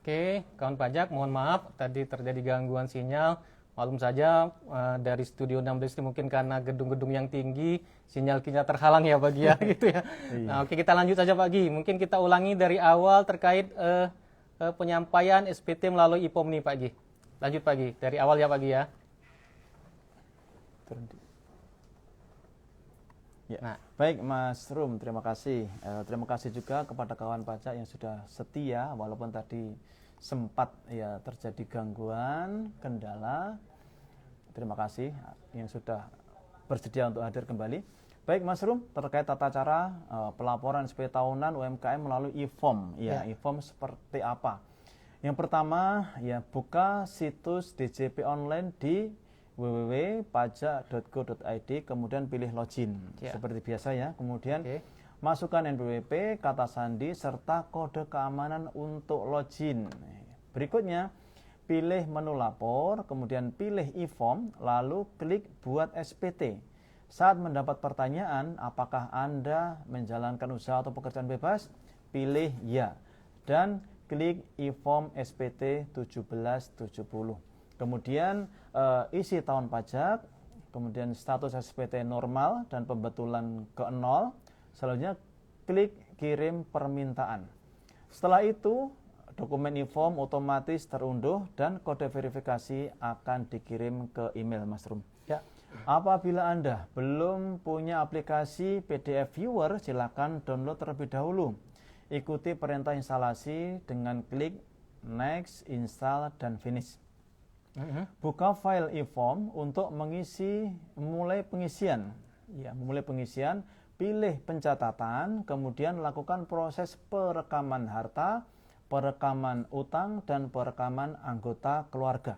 Oke, kawan pajak, mohon maaf tadi terjadi gangguan sinyal. Maklum saja dari Studio 16 ini mungkin karena gedung-gedung yang tinggi, sinyal kita terhalang ya Pak Gi ya, gitu ya. Nah, oke, kita lanjut saja Pak Gi. Mungkin kita ulangi dari awal terkait penyampaian SPT melalui IPOM nih Pak Gi. Lanjut Pak Gi, dari awal ya Pak Gi ya. Ya. Nah, baik Mas Rum, terima kasih. Terima kasih juga kepada kawan pajak yang sudah setia walaupun tadi sempat ya terjadi gangguan, kendala. Terima kasih yang sudah bersedia untuk hadir kembali. Baik Mas Rum, terkait tata cara pelaporan SPT tahunan UMKM melalui IPOM. Ya, IPOM seperti apa? Yang pertama, ya buka situs DJP online di www.pajak.go.id, kemudian pilih login seperti biasa ya. Kemudian masukkan NPWP, kata sandi, serta kode keamanan untuk login. Berikutnya, pilih menu lapor, kemudian pilih IPOM, lalu klik buat SPT. Saat mendapat pertanyaan, apakah Anda menjalankan usaha atau pekerjaan bebas? Pilih ya. Dan klik IPOM SPT 1770. Kemudian isi tahun pajak, kemudian status SPT normal dan pembetulan ke 0. Selanjutnya klik kirim permintaan. Setelah itu dokumen IPOM otomatis terunduh dan kode verifikasi akan dikirim ke email Mas Rum. Ya. Apabila Anda belum punya aplikasi PDF Viewer, silakan download terlebih dahulu. Ikuti perintah instalasi dengan klik next, install, dan finish. Buka file IPOM untuk mulai pengisian. Ya, memulai pengisian, pilih pencatatan, kemudian lakukan proses perekaman harta, perekaman utang, dan perekaman anggota keluarga.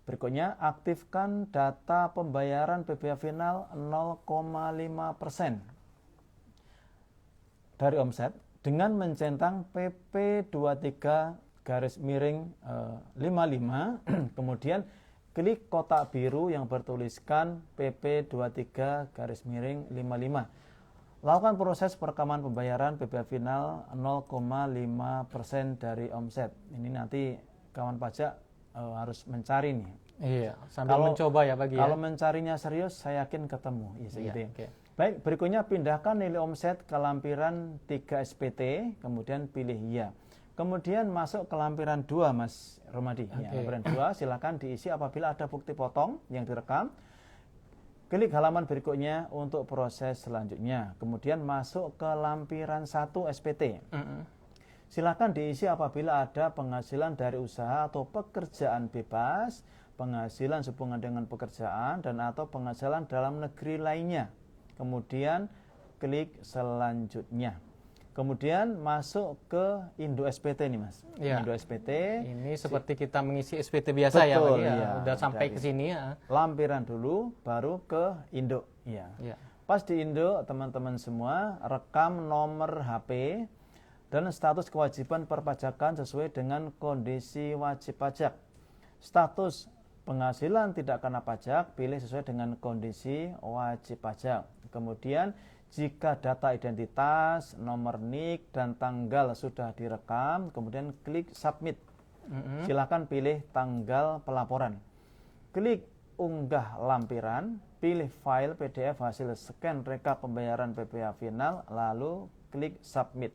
Berikutnya, aktifkan data pembayaran PPh final 0,5% dari omset dengan mencentang PP23-55, kemudian klik kotak biru yang bertuliskan PP23-55. Lakukan proses perekaman pembayaran PPh final 0,5% dari omset. Ini nanti kawan pajak harus mencari nih. Iya, sambil mencoba ya Pak Gi. Kalau mencarinya serius, saya yakin ketemu. Baik, berikutnya pindahkan nilai omset ke lampiran 3 SPT, kemudian pilih ya. Kemudian masuk ke lampiran 2 Mas Romadi. Ya, lampiran 2 silakan diisi apabila ada bukti potong yang direkam. Klik halaman berikutnya untuk proses selanjutnya. Kemudian masuk ke lampiran 1 SPT. Silakan diisi apabila ada penghasilan dari usaha atau pekerjaan bebas, penghasilan sehubungan dengan pekerjaan, dan atau penghasilan dalam negeri lainnya. Kemudian klik selanjutnya. Kemudian masuk ke Indo SPT nih Mas. Ya. Indo SPT. Ini seperti kita mengisi SPT biasa. Betul, ya Pak Gi. Ya. Udah sampai ke sini ya. Lampiran dulu, baru ke Indo. Ya. Pas di Indo, teman-teman semua rekam nomor HP dan status kewajiban perpajakan sesuai dengan kondisi wajib pajak. Status penghasilan tidak kena pajak, pilih sesuai dengan kondisi wajib pajak. Kemudian jika data identitas, nomor NIK, dan tanggal sudah direkam, kemudian klik submit. Silakan pilih tanggal pelaporan. Klik unggah lampiran, pilih file PDF hasil scan rekap pembayaran PPh final, lalu klik submit.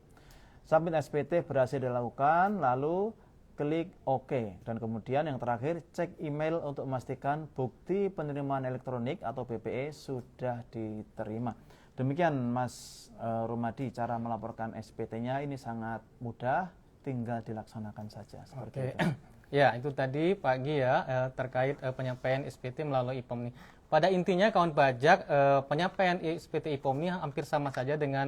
Submit SPT berhasil dilakukan, lalu klik OK. Dan kemudian yang terakhir, cek email untuk memastikan bukti penerimaan elektronik atau BPE sudah diterima. Demikian Mas Rumadi, cara melaporkan SPT-nya ini sangat mudah, tinggal dilaksanakan saja. Seperti itu. Ya, itu tadi Pak Gi ya, terkait penyampaian SPT melalui IPOM ini. Pada intinya kawan pajak, penyampaian SPT IPOM ini hampir sama saja dengan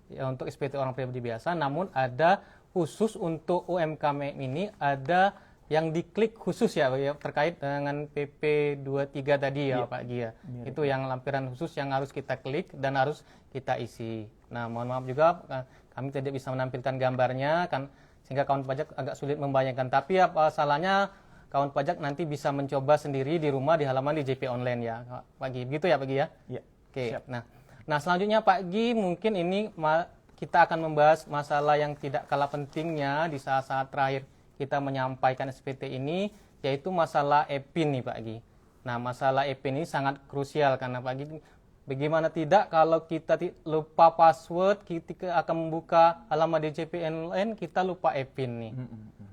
untuk SPT orang pribadi biasa, namun ada khusus untuk UMKM ini, ada yang diklik khusus ya terkait dengan PP23 tadi ya Pak Gi ya. Itu yang lampiran khusus yang harus kita klik dan harus kita isi. Nah, mohon maaf juga kami tidak bisa menampilkan gambarnya kan, sehingga kawan pajak agak sulit membayangkan. Tapi apa salahnya kawan pajak nanti bisa mencoba sendiri di rumah di halaman DJP online ya Pak Gi. Begitu ya Pak Gi ya? Iya. Oke. Nah selanjutnya Pak Gi, mungkin ini kita akan membahas masalah yang tidak kalah pentingnya di saat-saat terakhir kita menyampaikan SPT ini, yaitu masalah EPIN nih Pak Gi. Nah, masalah EPIN ini sangat krusial karena Pak Gi, bagaimana tidak kalau kita lupa password ketika akan membuka halaman DJP online, kita lupa EPIN nih.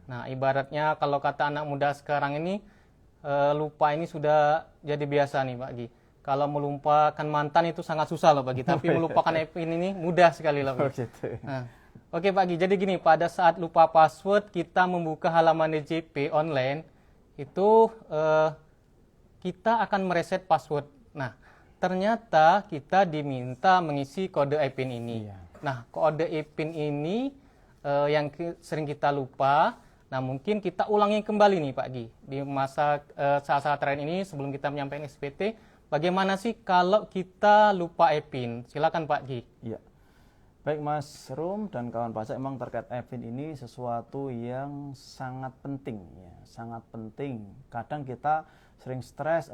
Nah, ibaratnya kalau kata anak muda sekarang ini, lupa ini sudah jadi biasa nih Pak Gi. Kalau melupakan mantan itu sangat susah loh Pak Gi, tapi melupakan EPIN ini mudah sekali loh Pak Gi. Nah, oke Pak Gi, jadi gini, pada saat lupa password kita membuka halaman DJP online, itu kita akan mereset password. Nah, ternyata kita diminta mengisi kode EPIN ini. Nah, kode EPIN ini yang sering kita lupa. Nah, mungkin kita ulangi kembali nih Pak Gi. Di masa saat-saat terakhir ini sebelum kita menyampaikan SPT, bagaimana sih kalau kita lupa EPIN? Silakan Pak Gi. Iya. Baik Mas Rum dan kawan pajak, memang terkait EPIN ini sesuatu yang sangat penting ya, sangat penting. Kadang kita sering stres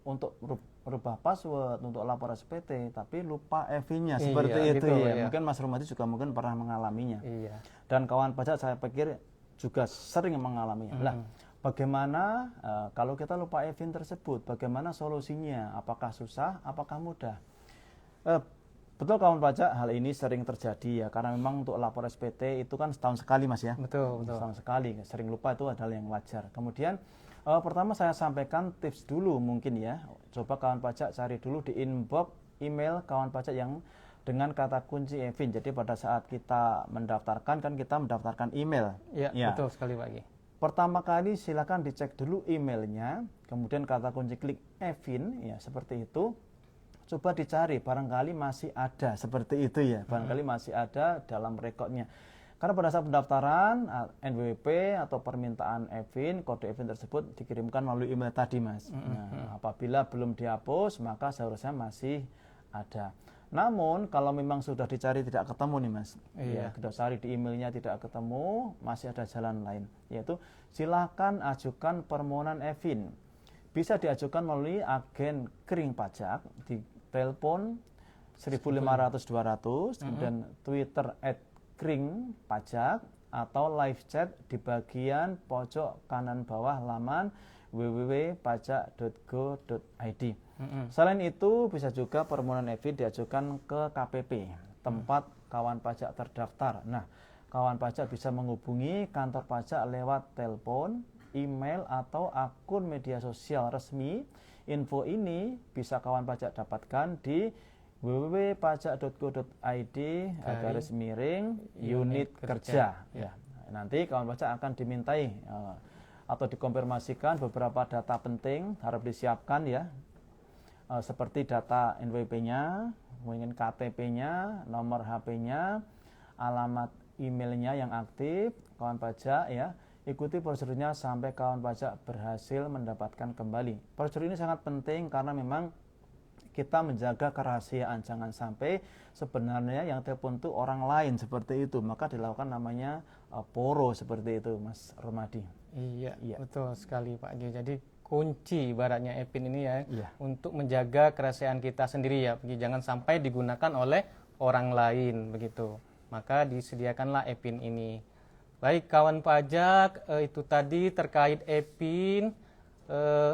untuk merubah password, untuk lapor SPT, tapi lupa EPIN-nya seperti itu gitu, ya. Mungkin Mas Rumadi juga mungkin pernah mengalaminya. Iya. Dan kawan pajak saya pikir juga sering mengalaminya. Lah, bagaimana kalau kita lupa EPIN tersebut? Bagaimana solusinya? Apakah susah? Apakah mudah? Betul kawan pajak, hal ini sering terjadi ya, karena memang untuk lapor SPT itu kan setahun sekali Mas ya. Betul. Setahun sekali, sering lupa itu adalah yang wajar. Kemudian pertama saya sampaikan tips dulu mungkin ya. Coba kawan pajak cari dulu di inbox email kawan pajak yang dengan kata kunci EPIN. Jadi pada saat kita mendaftarkan kan kita mendaftarkan email. Ya, betul sekali Pak Gi. Pertama kali silakan dicek dulu emailnya, kemudian kata kunci klik EPIN ya, seperti itu. Coba dicari, barangkali masih ada seperti itu ya, barangkali masih ada dalam rekodnya. Karena pada saat pendaftaran NWP atau permintaan EPIN, kode EPIN tersebut dikirimkan melalui email tadi Mas. Nah, apabila belum dihapus maka seharusnya masih ada. Namun kalau memang sudah dicari tidak ketemu nih Mas, ya kita cari di emailnya tidak ketemu, masih ada jalan lain, yaitu silakan ajukan permohonan EPIN. Bisa diajukan melalui agen kering pajak di telepon 1.500-200, kemudian Twitter @kringpajak, atau live chat di bagian pojok kanan bawah laman www.pajak.go.id. Selain itu, bisa juga permohonan EPIN diajukan ke KPP, tempat kawan pajak terdaftar. Nah, kawan pajak bisa menghubungi kantor pajak lewat telepon, email, atau akun media sosial resmi. Info ini bisa kawan pajak dapatkan di www.pajak.go.id /unit kerja. Ya. Nanti kawan pajak akan dimintai atau dikonfirmasikan beberapa data penting harus disiapkan ya, seperti data NWP-nya, mungkin KTP-nya, nomor HP-nya, alamat emailnya yang aktif, kawan pajak ya. Ikuti prosedurnya sampai kawan pajak berhasil mendapatkan kembali. Prosedur ini sangat penting karena memang kita menjaga kerahasiaan, jangan sampai sebenarnya yang telepon itu orang lain seperti itu, maka dilakukan namanya poro seperti itu Mas Rumadi. Iya, betul sekali Pak Gi. Jadi kunci ibaratnya EPIN ini ya, untuk menjaga kerahasiaan kita sendiri ya, jangan sampai digunakan oleh orang lain begitu. Maka disediakanlah EPIN ini. Baik kawan pajak, itu tadi terkait EPIN.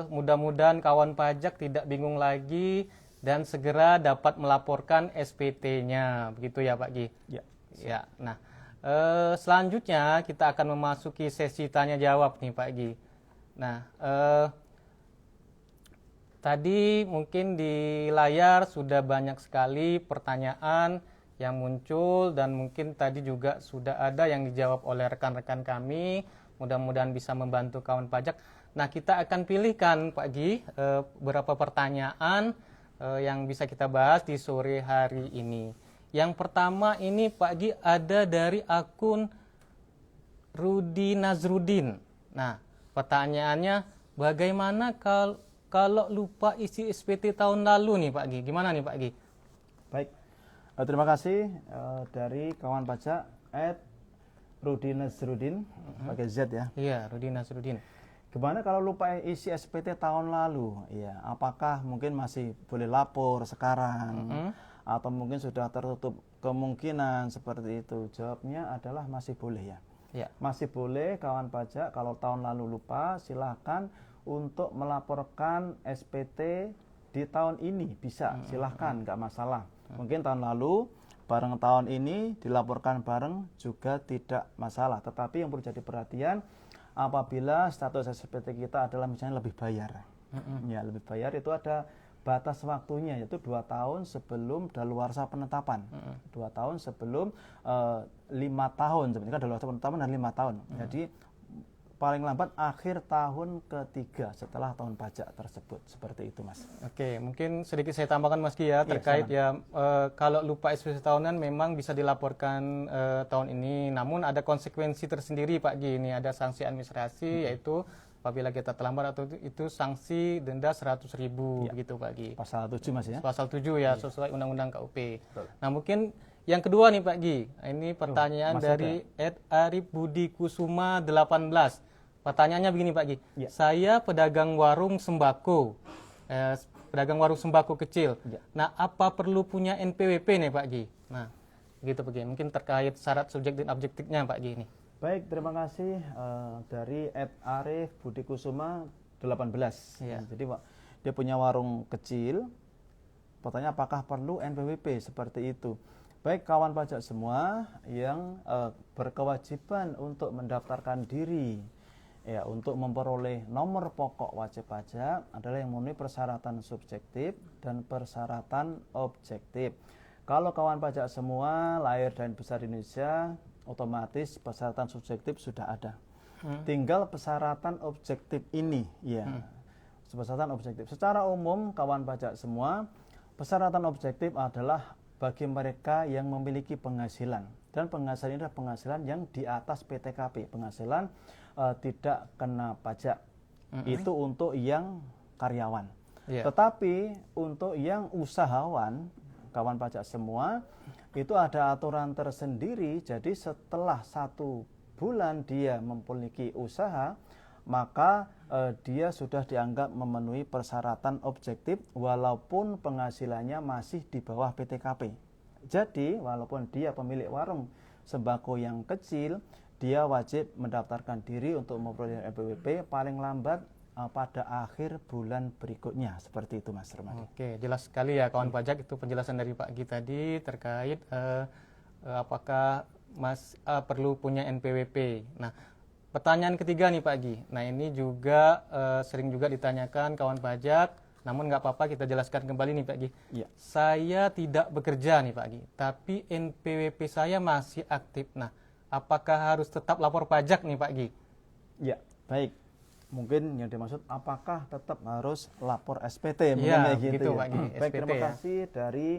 Mudah-mudahan kawan pajak tidak bingung lagi dan segera dapat melaporkan SPT-nya, begitu ya Pak Gi? Ya. Nah, selanjutnya kita akan memasuki sesi tanya jawab nih Pak Gi. Nah, tadi mungkin di layar sudah banyak sekali pertanyaan yang muncul dan mungkin tadi juga sudah ada yang dijawab oleh rekan-rekan kami. Mudah-mudahan bisa membantu kawan pajak. Nah, kita akan pilihkan Pak Gi beberapa pertanyaan yang bisa kita bahas di sore hari ini. Yang pertama ini Pak Gi ada dari akun Rudi Nazrudin. Nah, pertanyaannya bagaimana kalau lupa isi SPT tahun lalu nih Pak Gi? Gimana nih Pak Gi? Baik. Terima kasih dari kawan pajak @Rudi Nazrudin, pakai Z ya. Iya, Rudi Nazrudin. Gimana kalau lupa isi SPT tahun lalu? Ya, apakah mungkin masih boleh lapor sekarang? Atau mungkin sudah tertutup kemungkinan seperti itu? Jawabnya adalah masih boleh ya. Ya. Masih boleh kawan pajak kalau tahun lalu lupa, silahkan untuk melaporkan SPT di tahun ini, bisa, silahkan, nggak masalah. Mungkin tahun lalu bareng tahun ini dilaporkan bareng juga tidak masalah. Tetapi yang perlu jadi perhatian, apabila status SPT kita adalah misalnya lebih bayar, ya lebih bayar itu ada batas waktunya, yaitu 2 tahun sebelum daluarsa penetapan, 2 tahun sebelum 5 tahun, sebenarnya daluarsa penetapan dan 5 tahun. Jadi paling lambat akhir tahun ketiga setelah tahun pajak tersebut, seperti itu Mas. Oke, mungkin sedikit saya tambahkan Mas Ki ya, terkait kalau lupa SPT tahunan memang bisa dilaporkan tahun ini, namun ada konsekuensi tersendiri Pak Gi. Ini ada sanksi administrasi, yaitu apabila kita terlambat atau itu sanksi denda 100.000 begitu Pak Gi. Pasal 7 Mas ya. Pasal 7 ya, sesuai Undang-Undang KUP. Betul. Nah, mungkin yang kedua nih Pak Gi. Ini pertanyaan dari Arif Budi Kusuma 18. Pertanyaannya begini Pak Gi. Ya. Saya pedagang warung sembako. Pedagang warung sembako kecil. Ya. Nah, apa perlu punya NPWP nih Pak Gi? Nah, begitu Pak Gi. Mungkin terkait syarat subjektif dan objektifnya Pak Gi ini. Baik, terima kasih dari Arif Budi Kusuma 18. Ya. Jadi dia punya warung kecil. Pertanyaan apakah perlu NPWP seperti itu? Baik kawan pajak semua yang berkewajiban untuk mendaftarkan diri ya untuk memperoleh nomor pokok wajib pajak adalah yang memenuhi persyaratan subjektif dan persyaratan objektif. Kalau kawan pajak semua lahir dan besar di Indonesia, otomatis persyaratan subjektif sudah ada. Tinggal persyaratan objektif ini ya. Persyaratan objektif. Secara umum kawan pajak semua, persyaratan objektif adalah bagi mereka yang memiliki penghasilan, dan penghasilan ini adalah penghasilan yang di atas PTKP, penghasilan tidak kena pajak. Itu untuk yang karyawan. Tetapi untuk yang usahawan, kawan pajak semua, itu ada aturan tersendiri. Jadi setelah 1 bulan dia memiliki usaha, maka dia sudah dianggap memenuhi persyaratan objektif walaupun penghasilannya masih di bawah PTKP. Jadi walaupun dia pemilik warung sembako yang kecil, dia wajib mendaftarkan diri untuk memperoleh NPWP paling lambat pada akhir bulan berikutnya. Seperti itu Mas Romadi. Oke, jelas sekali ya kawan pajak, itu penjelasan dari Pak Gi tadi terkait apakah Mas perlu punya NPWP. Nah, pertanyaan ketiga nih Pak Gi. Nah, ini juga sering juga ditanyakan kawan pajak, namun nggak apa-apa kita jelaskan kembali nih Pak Gi. Ya. Saya tidak bekerja nih Pak Gi, tapi NPWP saya masih aktif. Nah, apakah harus tetap lapor pajak nih Pak Gi? Ya, baik. Mungkin yang dimaksud apakah tetap harus lapor SPT? Ya, gitu ya. Pak Gi. Baik, SPT, terima kasih dari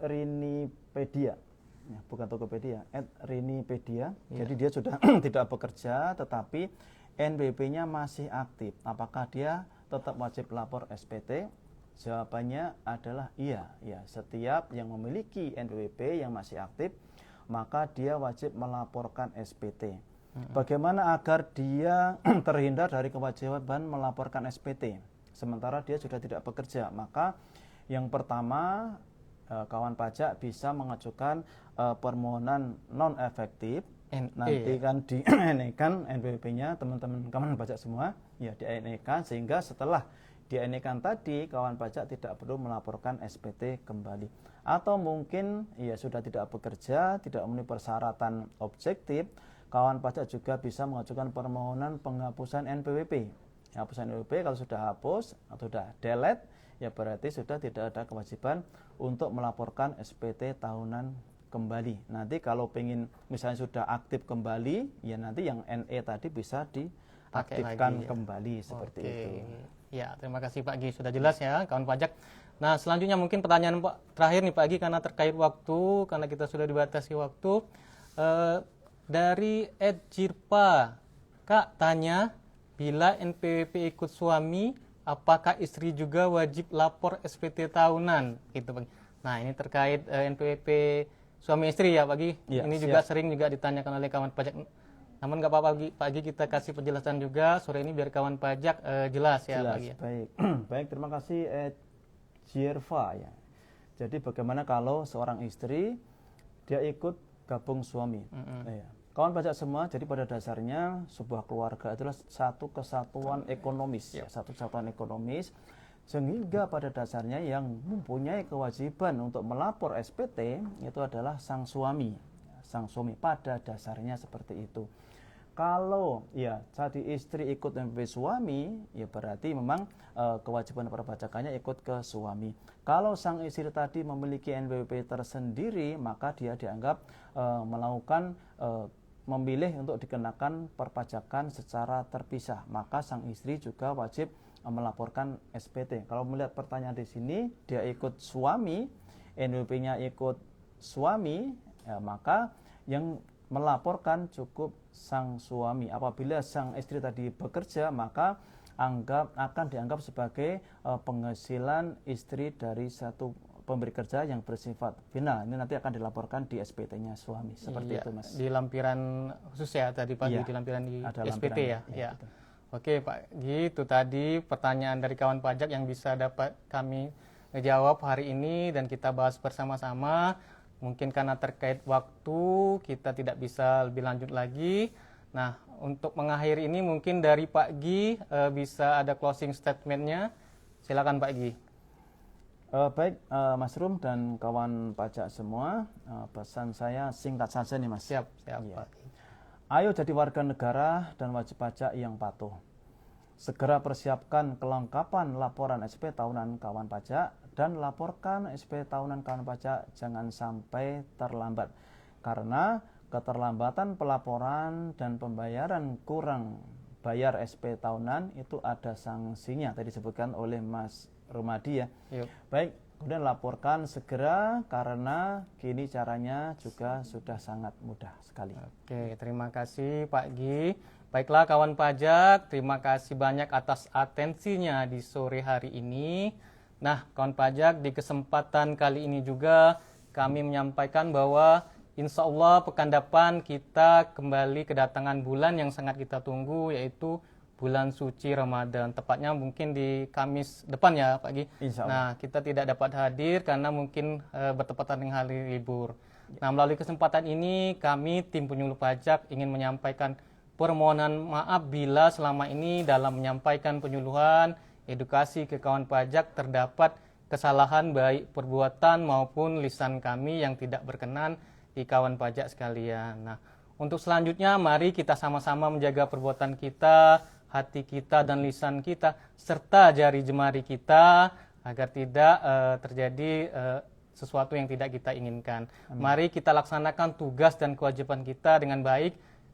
@rinipedia. Ya, bukan Tokopedia, @rinipedia. Ya. Jadi dia sudah tidak bekerja, tetapi NPWP-nya masih aktif. Apakah dia tetap wajib lapor SPT? Jawabannya adalah iya. Ya, setiap yang memiliki NPWP yang masih aktif, maka dia wajib melaporkan SPT. Bagaimana agar dia terhindar dari kewajiban melaporkan SPT sementara dia sudah tidak bekerja? Maka yang pertama, kawan pajak bisa mengajukan permohonan non efektif. Nanti kan dienekan NPWP-nya teman-teman kawan pajak semua, ya dienekan, sehingga setelah dienekan tadi kawan pajak tidak perlu melaporkan SPT kembali. Atau mungkin ya sudah tidak bekerja, tidak memenuhi persyaratan objektif, kawan pajak juga bisa mengajukan permohonan penghapusan NPWP. Penghapusan NPWP kalau sudah hapus atau sudah delete, ya berarti sudah tidak ada kewajiban untuk melaporkan SPT tahunan kembali. Nanti kalau pengen misalnya sudah aktif kembali, ya nanti yang NE tadi bisa diaktifkan lagi, ya? Kembali seperti itu. Ya, terima kasih Pak Gi, sudah jelas ya kawan pajak. Nah, selanjutnya mungkin pertanyaan terakhir nih Pak Gi, karena terkait waktu, karena kita sudah dibatasi waktu. Dari @jirpa, Kak tanya, bila NPWP ikut suami, apakah istri juga wajib lapor SPT tahunan? Gitu Pak Gi. Nah, ini terkait NPWP suami istri ya Pak Gi. Ya, ini juga sering juga ditanyakan oleh kawan pajak. Namun nggak apa-apa Pak Gi, kita kasih penjelasan juga sore ini biar kawan pajak jelas ya Pak Gi. Baik. Baik, terima kasih Jirva ya. Jadi bagaimana kalau seorang istri dia ikut gabung suami? Ya. Kawan pajak semua, jadi pada dasarnya sebuah keluarga adalah satu kesatuan ekonomis, satu kesatuan ekonomis, sehingga pada dasarnya yang mempunyai kewajiban untuk melapor SPT itu adalah sang suami. Sang suami pada dasarnya seperti itu. Kalau ya tadi istri ikut NPWP suami, ya berarti memang kewajiban perpajakannya ikut ke suami. Kalau sang istri tadi memiliki NPWP tersendiri, maka dia dianggap melakukan memilih untuk dikenakan perpajakan secara terpisah, maka sang istri juga wajib melaporkan SPT. Kalau melihat pertanyaan di sini, dia ikut suami, NPWP-nya ikut suami, ya, maka yang melaporkan cukup sang suami. Apabila sang istri tadi bekerja, maka akan dianggap sebagai penghasilan istri dari satu pemberi kerja yang bersifat final. Ini nanti akan dilaporkan di SPT-nya suami. Seperti itu, Mas. Di lampiran khusus ya tadi Pak, di lampiran di SPT ya. Ya. Oke Pak, itu tadi pertanyaan dari kawan pajak yang bisa dapat kami jawab hari ini dan kita bahas bersama-sama. Mungkin karena terkait waktu kita tidak bisa lebih lanjut lagi. Nah, untuk mengakhiri ini mungkin dari Pak Gi bisa ada closing statement-nya. Silakan Pak Gi. Baik, Mas Rum dan kawan pajak semua, pesan saya singkat saja nih Mas. Siap ya. Pak. Ayo jadi warga negara dan wajib pajak yang patuh. Segera persiapkan kelengkapan laporan SP tahunan kawan pajak dan laporkan SP tahunan kawan pajak jangan sampai terlambat. Karena keterlambatan pelaporan dan pembayaran kurang bayar SP tahunan itu ada sanksinya. Tadi disebutkan oleh Mas Rumadi ya. Yuk. Baik, kemudian laporkan segera karena kini caranya juga sudah sangat mudah sekali. Oke, terima kasih Pak Gi. Baiklah kawan pajak, terima kasih banyak atas atensinya di sore hari ini. Nah, kawan pajak, di kesempatan kali ini juga kami menyampaikan bahwa insya Allah pekan depan kita kembali kedatangan bulan yang sangat kita tunggu, yaitu bulan suci Ramadan, tepatnya mungkin di Kamis depan ya Pak Gi. Nah, kita tidak dapat hadir karena mungkin bertepatan dengan hari libur. Nah, melalui kesempatan ini kami tim penyuluh pajak ingin menyampaikan permohonan maaf bila selama ini dalam menyampaikan penyuluhan, edukasi ke kawan pajak terdapat kesalahan baik perbuatan maupun lisan kami yang tidak berkenan di kawan pajak sekalian. Nah, untuk selanjutnya mari kita sama-sama menjaga perbuatan kita, hati kita dan lisan kita, serta jari jemari kita agar tidak terjadi sesuatu yang tidak kita inginkan. Amin. Mari kita laksanakan tugas dan kewajiban kita dengan baik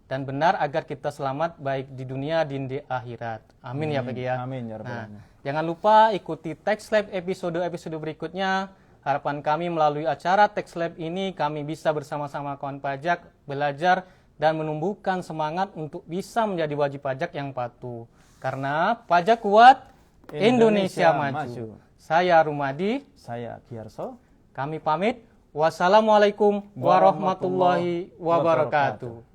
dan benar agar kita selamat baik di dunia dan di akhirat. Amin. Ya Pak ya. Amin ya Rabbal Alamin. Jangan lupa ikuti Tax Lab episode berikutnya. Harapan kami melalui acara Tax Lab ini kami bisa bersama-sama kawan pajak belajar dan menumbuhkan semangat untuk bisa menjadi wajib pajak yang patuh. Karena pajak kuat, Indonesia maju. Saya Rumadi. Saya Giarso. Kami pamit. Wassalamualaikum warahmatullahi wabarakatuh.